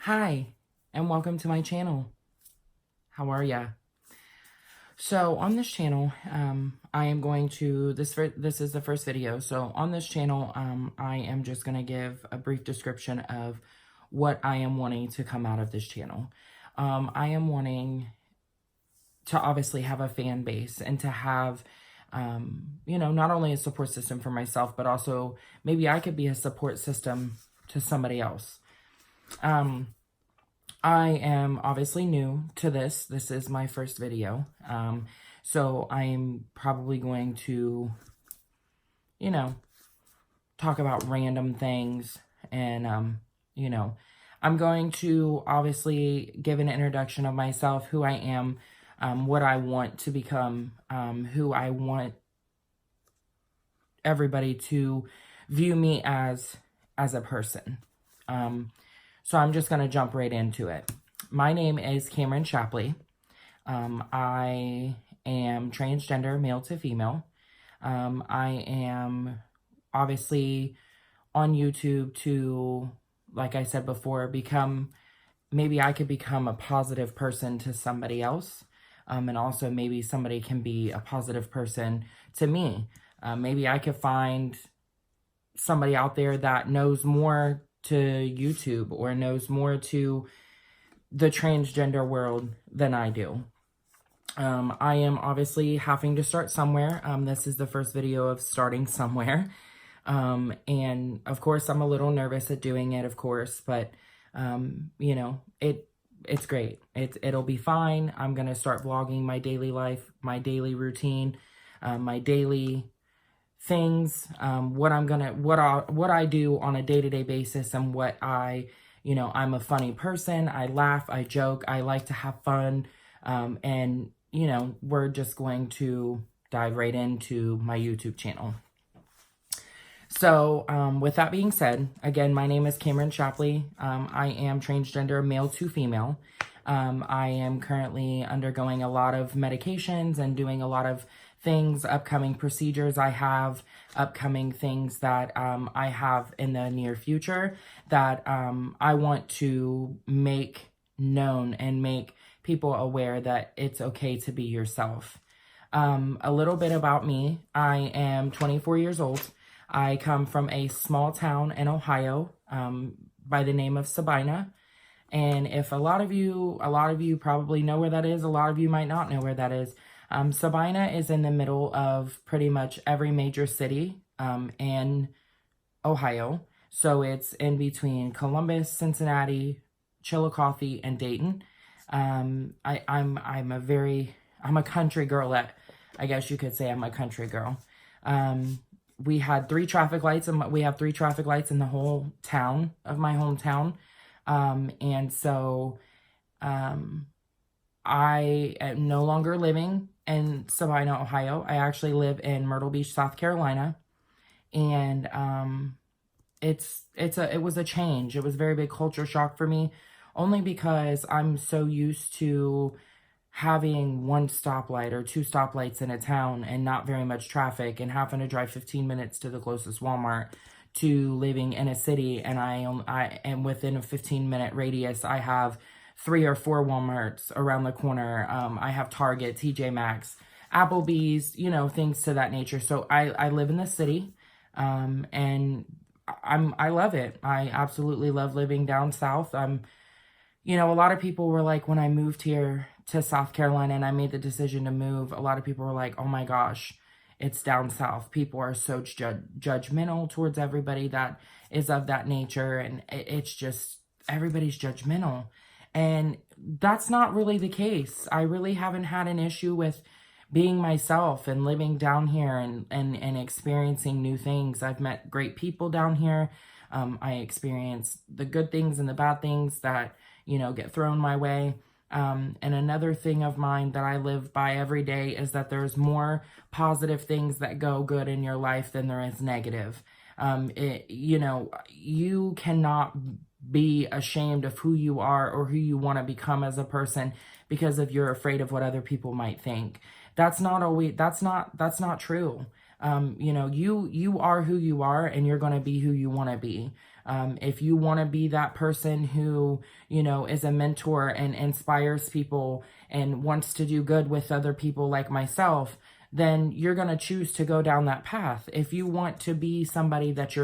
Hi, and welcome to my channel. How are ya? So on this channel, I am going to, this is the first video. So on this channel, I am just going to give a brief description of what I am wanting to come out of this channel. I am wanting to obviously have a fan base and to have, not only a support system for myself, but also maybe I could be a support system to somebody else. I am obviously new to this. This is my first video. So I'm probably going to, talk about random things. And, I'm going to obviously give an introduction of myself, who I am, what I want to become, who I want everybody to view me as a person. So I'm just going to jump right into it. My name is Cameron Shapley. I am transgender, male to female. I am obviously on YouTube to, like I said before, maybe I could become a positive person to somebody else. And also maybe somebody can be a positive person to me. Maybe I could find somebody out there that knows more to YouTube or knows more to the transgender world than I do. I am obviously having to start somewhere. This is the first video of starting somewhere. And of course, I'm a little nervous at doing it, of course, but, it's great. It'll be fine. I'm going to start vlogging my daily life, my daily routine, my daily things, what I do on a day-to-day basis, and what I'm a funny person. I laugh, I joke, I like to have fun. And we're just going to dive right into my YouTube channel. So, with that being said, again, my name is Cameron Shapley. I am transgender, male to female. I am currently undergoing a lot of medications and doing a lot of things, upcoming procedures I have, upcoming things that I have in the near future that I want to make known and make people aware that it's okay to be yourself. A little bit about me. I am 24 years old. I come from a small town in Ohio by the name of Sabina. And if a lot of you probably know where that is, a lot of you might not know where that is. Sabina is in the middle of pretty much every major city in Ohio. So it's in between Columbus, Cincinnati, Chillicothe, and Dayton. I'm a country girl. I guess you could say I'm a country girl. We had 3 traffic lights, and we have 3 traffic lights in the whole town of my hometown. And so I am no longer living in Sabina, Ohio. I actually live in Myrtle Beach, South Carolina. And it was a change. It was a very big culture shock for me, only because I'm so used to having 1 stoplight or 2 stoplights in a town and not very much traffic, and having to drive 15 minutes to the closest Walmart, to living in a city and I am within a 15-minute radius. I have 3 or 4 Walmarts around the corner. I have Target, TJ Maxx, Applebee's, things to that nature. So I live in the city, and I love it. I absolutely love living down south. A lot of people were like, when I moved here to South Carolina and I made the decision to move, a lot of people were like, oh my gosh, it's down south. People are so judgmental towards everybody that is of that nature. And it's just, everybody's judgmental. And that's not really the case. I really haven't had an issue with being myself and living down here and experiencing new things. I've met great people down here. I experience the good things and the bad things that, get thrown my way. And another thing of mine that I live by every day is that there's more positive things that go good in your life than there is negative. You cannot be ashamed of who you are or who you want to become as a person because if you're afraid of what other people might think. That's not true. You know, you are who you are, and you're going to be who you want to be. If you want to be that person who, you know, is a mentor and inspires people and wants to do good with other people like myself, then you're going to choose to go down that path. If you want to be somebody that,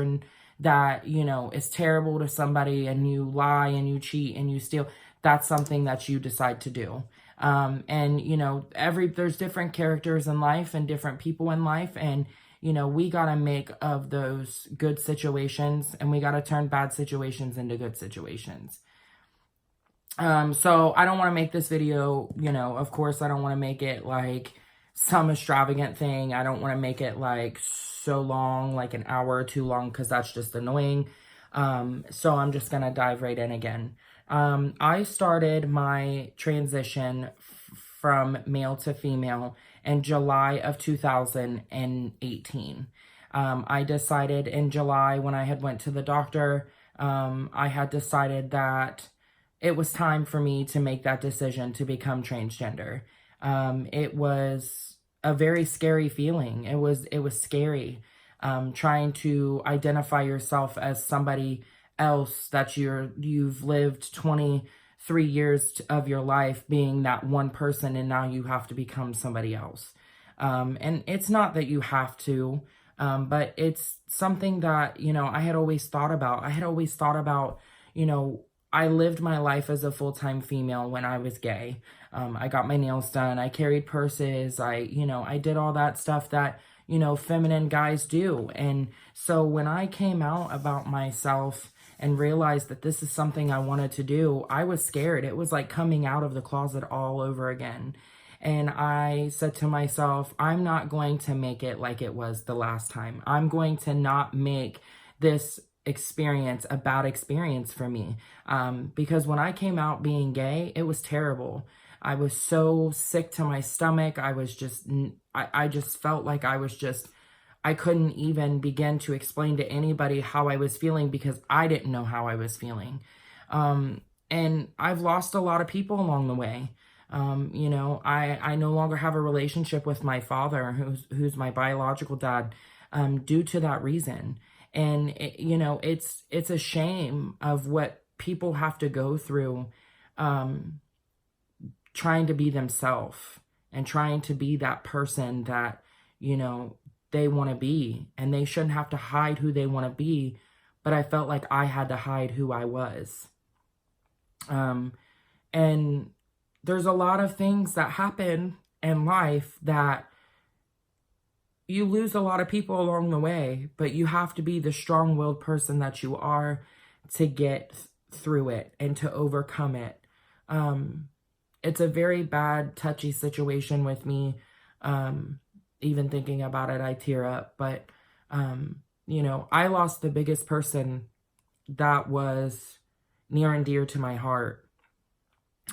you know, is terrible to somebody, and you lie and you cheat and you steal, that's something that you decide to do. And, you know, there's different characters in life and different people in life. And, you know, we got to make of those good situations, and we got to turn bad situations into good situations. So I don't want to make this video, you know, of course, I don't want to make it like some extravagant thing. I don't want to make it like so long, like an hour or too long, because that's just annoying. So I'm just going to dive right in again. I started my transition from male to female in July of 2018. I decided in July, when I had went to the doctor, I had decided that it was time for me to make that decision to become transgender. It was a very scary feeling. It was scary, trying to identify yourself as somebody else that you've lived 23 years of your life being that one person, and now you have to become somebody else. And it's not that you have to, but it's something that, you know, I had always thought about. You know, I lived my life as a full-time female when I was gay. I got my nails done. I carried purses. I did all that stuff that, you know, feminine guys do. And so when I came out about myself and realized that this is something I wanted to do, I was scared. It was like coming out of the closet all over again. And I said to myself, I'm not going to make it like it was the last time. I'm going to not make this experience a bad experience for me. Because when I came out being gay, it was terrible. I was so sick to my stomach. I just felt like I couldn't even begin to explain to anybody how I was feeling, because I didn't know how I was feeling. And I've lost a lot of people along the way. You know, I no longer have a relationship with my father, who's my biological dad, due to that reason. And, you know, it's a shame of what people have to go through, trying to be themselves and trying to be that person that, you know, they want to be. And they shouldn't have to hide who they want to be. But I felt like I had to hide who I was. And there's a lot of things that happen in life that you lose a lot of people along the way, but you have to be the strong-willed person that you are to get through it and to overcome it. It's a very bad, touchy situation with me. Even thinking about it, I tear up. But, you know, I lost the biggest person that was near and dear to my heart.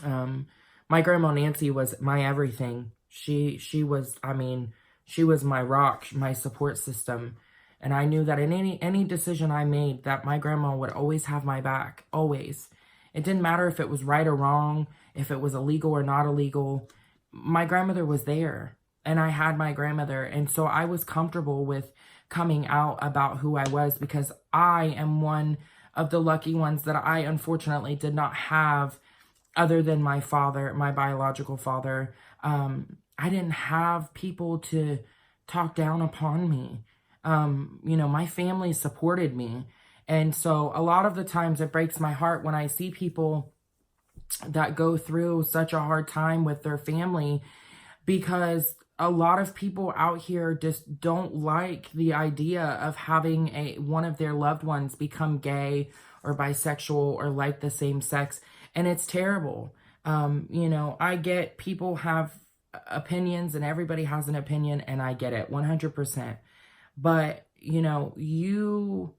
My grandma Nancy was my everything. She was, I mean, she was my rock, my support system. And I knew that in any decision I made, that my grandma would always have my back, always. It didn't matter if it was right or wrong, if it was illegal or not illegal. My grandmother was there, and I had my grandmother. And so I was comfortable with coming out about who I was, because I am one of the lucky ones that I unfortunately did not have, other than my father, my biological father. I didn't have people to talk down upon me. You know, my family supported me. And so a lot of the times it breaks my heart when I see people that go through such a hard time with their family, because a lot of people out here just don't like the idea of having one of their loved ones become gay or bisexual or like the same sex. And it's terrible. You know, I get people have opinions, and everybody has an opinion, and I get it 100%. But, you know, you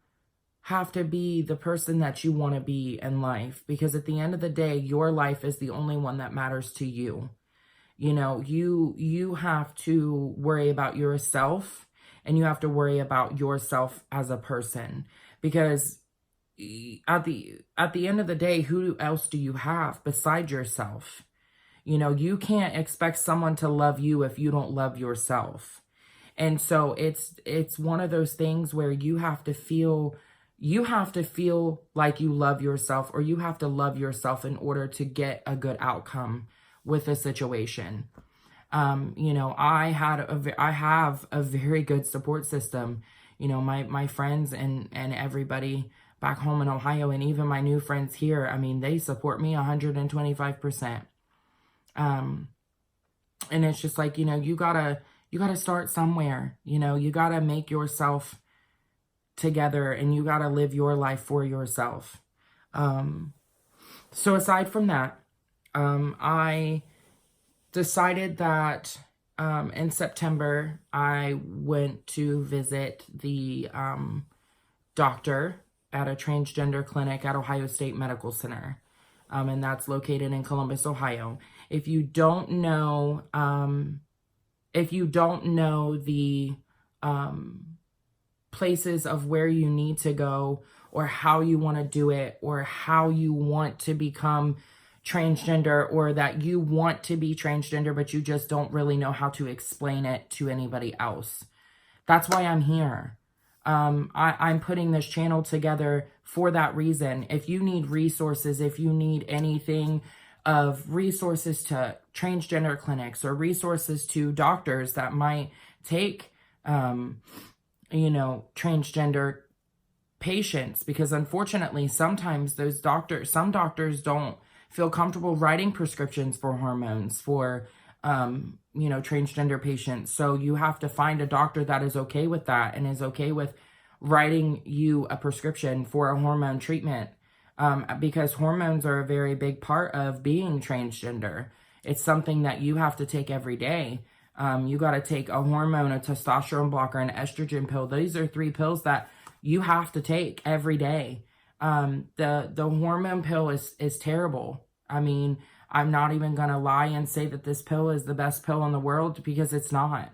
have to be the person that you want to be in life, because at the end of the day, your life is the only one that matters to you. You know, you have to worry about yourself, and you have to worry about yourself as a person, because at the end of the day, who else do you have besides yourself? You know, you can't expect someone to love you if you don't love yourself. And so it's one of those things where you have to feel like you love yourself, or you have to love yourself in order to get a good outcome with a situation. You know, I have a very good support system. You know, my friends and everybody back home in Ohio, and even my new friends here, I mean, they support me 125%. And it's just like, you know, you gotta start somewhere. You know, you gotta make yourself together, and you gotta live your life for yourself. So aside from that, I decided that in September I went to visit the doctor at a transgender clinic at Ohio State Medical Center. And that's located in Columbus, Ohio. If you don't know the places of where you need to go, or how you want to do it, or how you want to become transgender, or that you want to be transgender but you just don't really know how to explain it to anybody else, that's why I'm here. I'm putting this channel together for that reason. If you need resources, if you need anything of resources to transgender clinics, or resources to doctors that might take, you know, transgender patients, because unfortunately, sometimes some doctors don't feel comfortable writing prescriptions for hormones for, you know, transgender patients. So you have to find a doctor that is okay with that, and is okay with writing you a prescription for a hormone treatment, because hormones are a very big part of being transgender. It's something that you have to take every day. You got to take a hormone, a testosterone blocker, an estrogen pill. These are 3 pills that you have to take every day. The hormone pill is terrible. I mean, I'm not even going to lie and say that this pill is the best pill in the world, because it's not.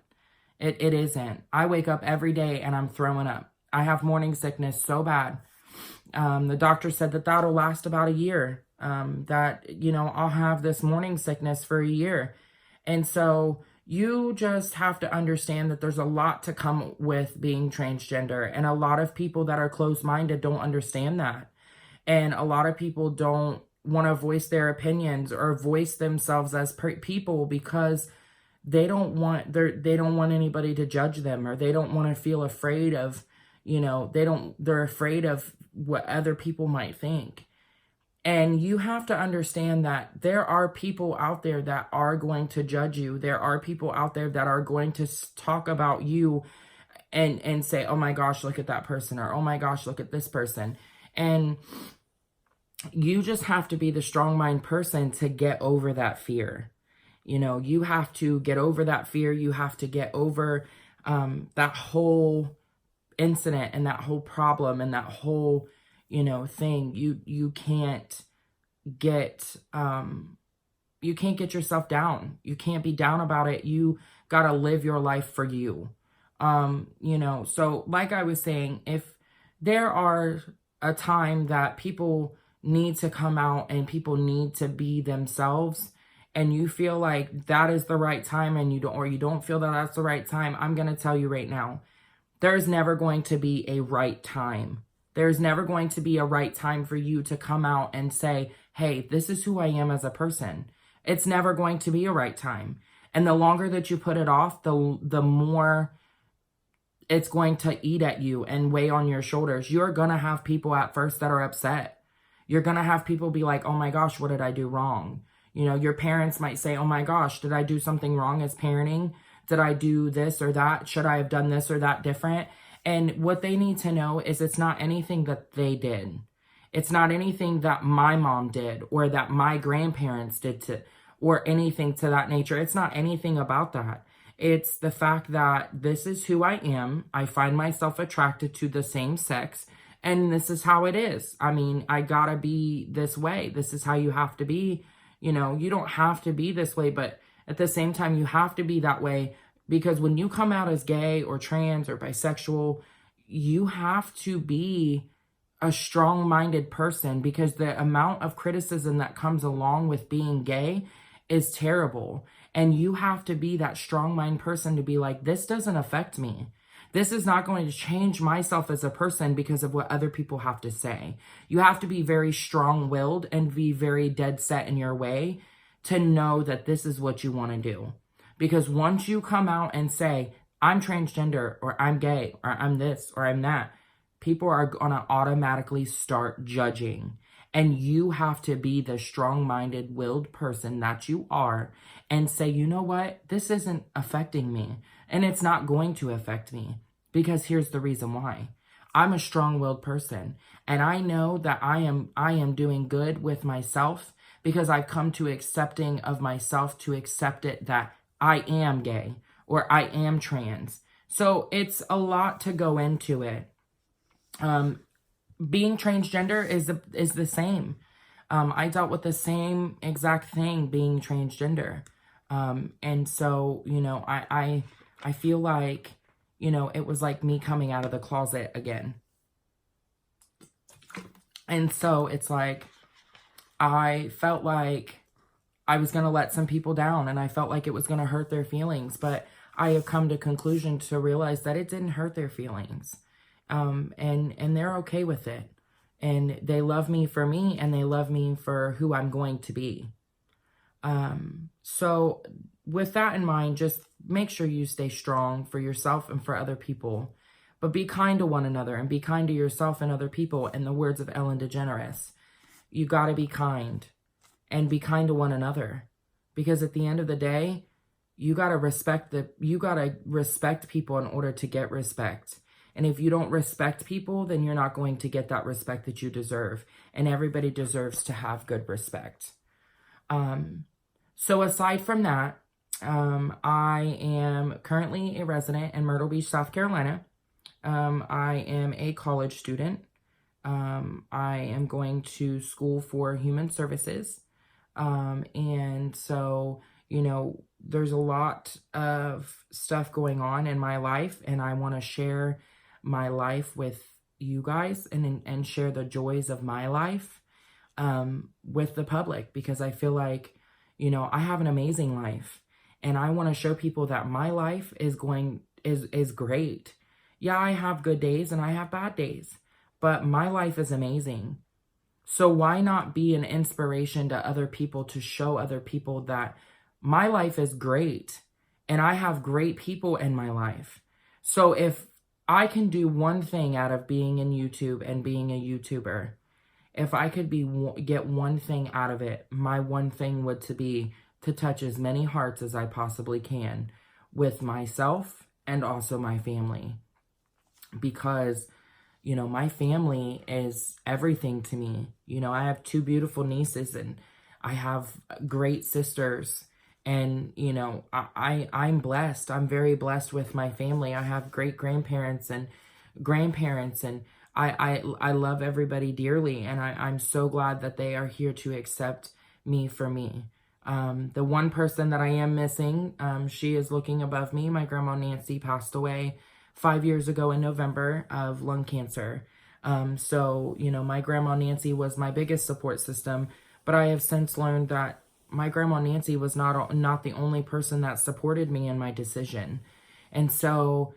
It isn't. I wake up every day and I'm throwing up. I have morning sickness so bad. The doctor said that that'll last about a year. That, you know, I'll have this morning sickness for a year. And so you just have to understand that there's a lot to come with being transgender. And a lot of people that are closed-minded don't understand that. And a lot of people don't want to voice their opinions or voice themselves as people, because they don't want anybody to judge them, or they don't want to feel afraid of, you know, they're afraid of what other people might think. And you have to understand that there are people out there that are going to judge you. There are people out there that are going to talk about you and say, oh my gosh, look at that person, or oh my gosh, look at this person. And you just have to be the strong mind person to get over that fear. You know, you have to get over that fear. You have to get over that whole incident, and that whole problem, and that whole, you know, thing. You can't get yourself down. You can't be down about it. You got to live your life for you. You know, so like I was saying, if there are a time that people need to come out and people need to be themselves, and you feel like that is the right time, and you don't feel that that's the right time, I'm going to tell you right now, there's never going to be a right time. There's never going to be a right time for you to come out and say, hey, this is who I am as a person. It's never going to be a right time. And the longer that you put it off, the more it's going to eat at you and weigh on your shoulders. You're going to have people at first that are upset. You're going to have people be like, oh my gosh, what did I do wrong? You know, your parents might say, oh my gosh, did I do something wrong as parenting? Did I do this or that? Should I have done this or that different? And what they need to know is it's not anything that they did. It's not anything that my mom did, or that my grandparents did, or anything to that nature. It's not anything about that. It's the fact that this is who I am. I find myself attracted to the same sex, and this is how it is. I mean, I gotta be this way. This is how you have to be. You know, you don't have to be this way, but at the same time, you have to be that way, because when you come out as gay or trans or bisexual, you have to be a strong-minded person, because the amount of criticism that comes along with being gay is terrible. And you have to be that strong mind person to be like, this doesn't affect me. This is not going to change myself as a person because of what other people have to say. You have to be very strong-willed and be very dead set in your way to know that this is what you want to do. Because once you come out and say, I'm transgender, or I'm gay, or I'm this, or I'm that, people are going to automatically start judging. And you have to be the strong-minded, willed person that you are and say, you know what? This isn't affecting me. And it's not going to affect me, because here's the reason why. I'm a strong-willed person, and I know that I am doing good with myself because I've come to accepting of myself, to accept it that I am gay or I am trans. So it's a lot to go into it. Being transgender is the same. I dealt with the same exact thing being transgender. And so, you know, I feel like, you know, it was like me coming out of the closet again. And so it's like, I felt like I was going to let some people down, and I felt like it was going to hurt their feelings. But I have come to conclusion to realize that it didn't hurt their feelings. And they're okay with it. And they love me for me, and they love me for who I'm going to be. So with that in mind, just make sure you stay strong for yourself and for other people, but be kind to one another and be kind to yourself and other people. In the words of Ellen DeGeneres, you got to be kind and be kind to one another, because at the end of the day, you got to respect people in order to get respect. And if you don't respect people, then you're not going to get that respect that you deserve. And everybody deserves to have good respect. So aside from that, I am currently a resident in Myrtle Beach, South Carolina. I am a college student. I am going to school for human services. And so, you know, there's a lot of stuff going on in my life, and I want to share my life with you guys and share the joys of my life, with the public, because I feel like, you know, I have an amazing life, and I want to show people that my life is great. Yeah, I have good days and I have bad days, but my life is amazing. So why not be an inspiration to other people, to show other people that my life is great and I have great people in my life. So if I can do one thing out of being in YouTube and being a YouTuber, if I could get one thing out of it, my one thing would be to touch as many hearts as I possibly can with myself and also my family. Because, you know, my family is everything to me. You know, I have 2 beautiful nieces, and I have great sisters. And, you know, I'm blessed. I'm very blessed with my family. I have great grandparents and grandparents, and I love everybody dearly. And I'm so glad that they are here to accept me for me. The one person that I am missing, she is looking above me. My grandma Nancy passed away 5 years ago in November of lung cancer. So, you know, my grandma Nancy was my biggest support system, but I have since learned that my grandma Nancy was not the only person that supported me in my decision. And so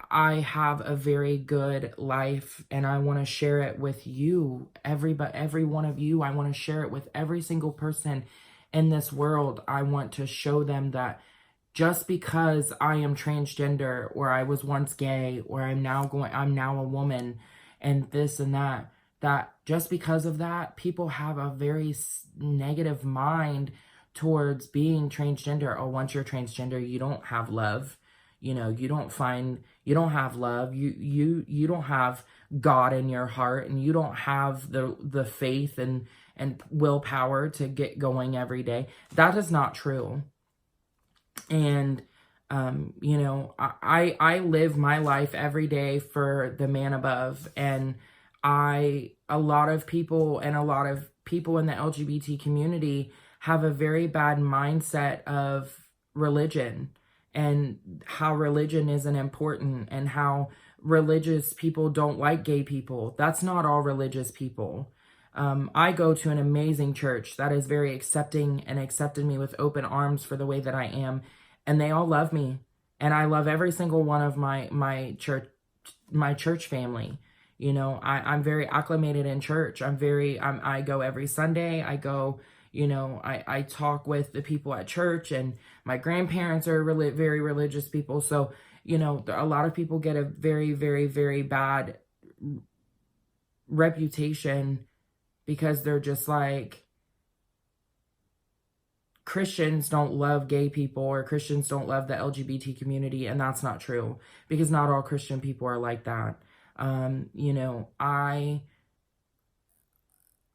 I have a very good life, and I want to share it with you, every one of you. I want to share it with every single person in this world. I want to show them that just because I am transgender, or I was once gay, or I'm now a woman, and this and that just because of that, people have a very negative mind towards being transgender. Oh, once you're transgender, you don't have love. You know, you don't have love. You don't have God in your heart, and you don't have the faith and willpower to get going every day. That is not true. And, you know, I live my life every day for the man above. And a lot of people in the LGBT community have a very bad mindset of religion, and how religion isn't important, and how religious people don't like gay people. That's not all religious people. I go to an amazing church that is very accepting and accepted me with open arms for the way that I am. And they all love me. And I love every single one of my church family. You know, I'm very acclimated in church. I go every Sunday. I go, you know, I talk with the people at church, and my grandparents are really very religious people. So, you know, a lot of people get a very, very, very bad reputation because they're just like, Christians don't love gay people, or Christians don't love the LGBT community. And that's not true, because not all Christian people are like that. You know, I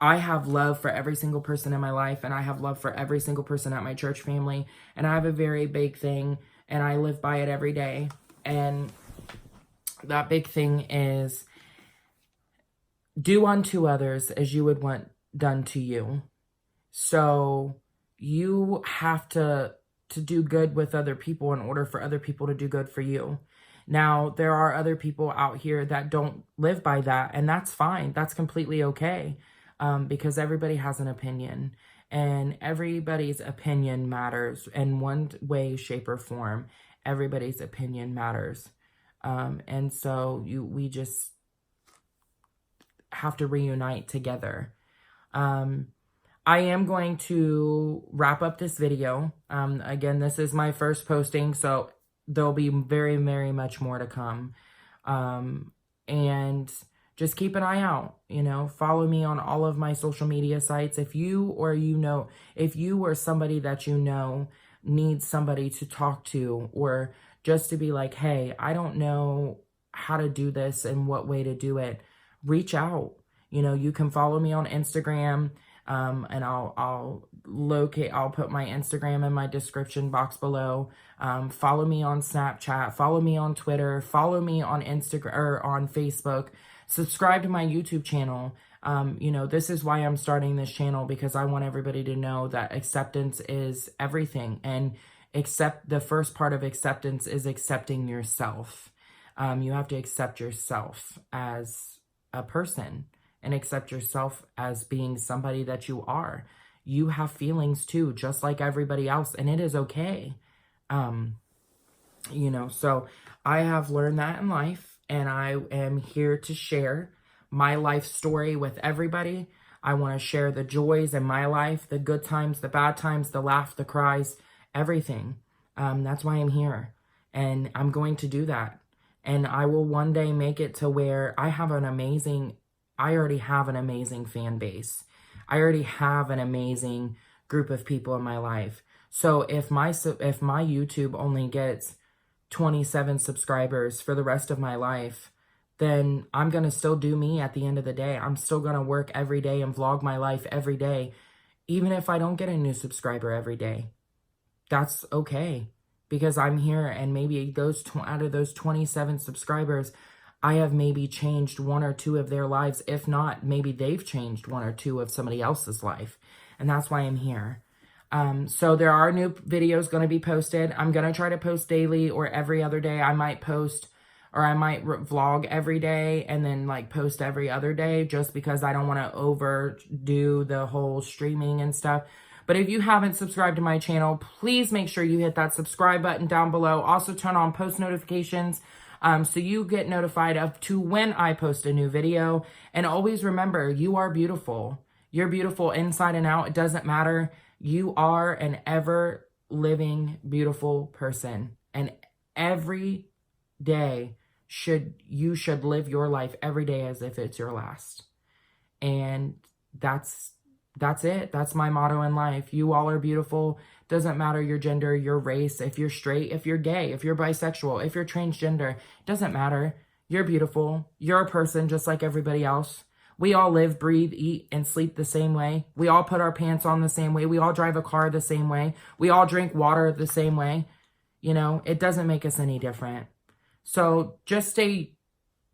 have love for every single person in my life, and I have love for every single person at my church family. And I have a very big thing, and I live by it every day. And that big thing is, do unto others as you would want done to you. So you have to do good with other people in order for other people to do good for you. Now, there are other people out here that don't live by that, and that's fine. That's completely okay, because everybody has an opinion, and everybody's opinion matters in one way, shape, or form. Everybody's opinion matters. And so we just have to reunite together. I am going to wrap up this video. Again, this is my first posting, so there'll be very, very much more to come. And just keep an eye out, you know, follow me on all of my social media sites. If you or somebody that you know needs somebody to talk to, or just to be like, hey, I don't know how to do this and what way to do it, reach out. You know, you can follow me on Instagram, and I'll put my Instagram in my description box below. Follow me on Snapchat, follow me on Twitter, follow me on Instagram or on Facebook. Subscribe to my YouTube channel. You know, this is why I'm starting this channel, because I want everybody to know that acceptance is everything. And the first part of acceptance is accepting yourself. You have to accept yourself as a person, and accept yourself as being somebody that you are. You have feelings too, just like everybody else, and it is okay. You know, so I have learned that in life, and I am here to share my life story with everybody. I want to share the joys in my life, the good times, the bad times, the laugh, the cries, everything. That's why I'm here, and I'm going to do that. And I will one day make it to where I already have an amazing fan base. I already have an amazing group of people in my life. So if my YouTube only gets 27 subscribers for the rest of my life, then I'm going to still do me at the end of the day. I'm still going to work every day and vlog my life every day, even if I don't get a new subscriber every day. That's okay, because I'm here, and maybe out of those 27 subscribers, I have maybe changed one or two of their lives. If not, maybe they've changed one or two of somebody else's life. And that's why I'm here. So there are new videos going to be posted. I'm going to try to post daily or every other day. I might post, or I might vlog every day and then like post every other day, just because I don't want to overdo the whole streaming and stuff. But if you haven't subscribed to my channel, please make sure you hit that subscribe button down below. Also turn on post notifications, so you get notified of when I post a new video. And always remember, you are beautiful. You're beautiful inside and out. It doesn't matter. You are an ever living, beautiful person. And every day you should live your life every day as if it's your last. And that's it. That's my motto in life. You all are beautiful. Doesn't matter your gender, your race, if you're straight, if you're gay, if you're bisexual, if you're transgender, doesn't matter. You're beautiful. You're a person just like everybody else. We all live, breathe, eat, and sleep the same way. We all put our pants on the same way. We all drive a car the same way. We all drink water the same way. You know, it doesn't make us any different. So just stay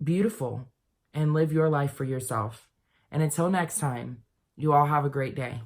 beautiful and live your life for yourself. And until next time, you all have a great day.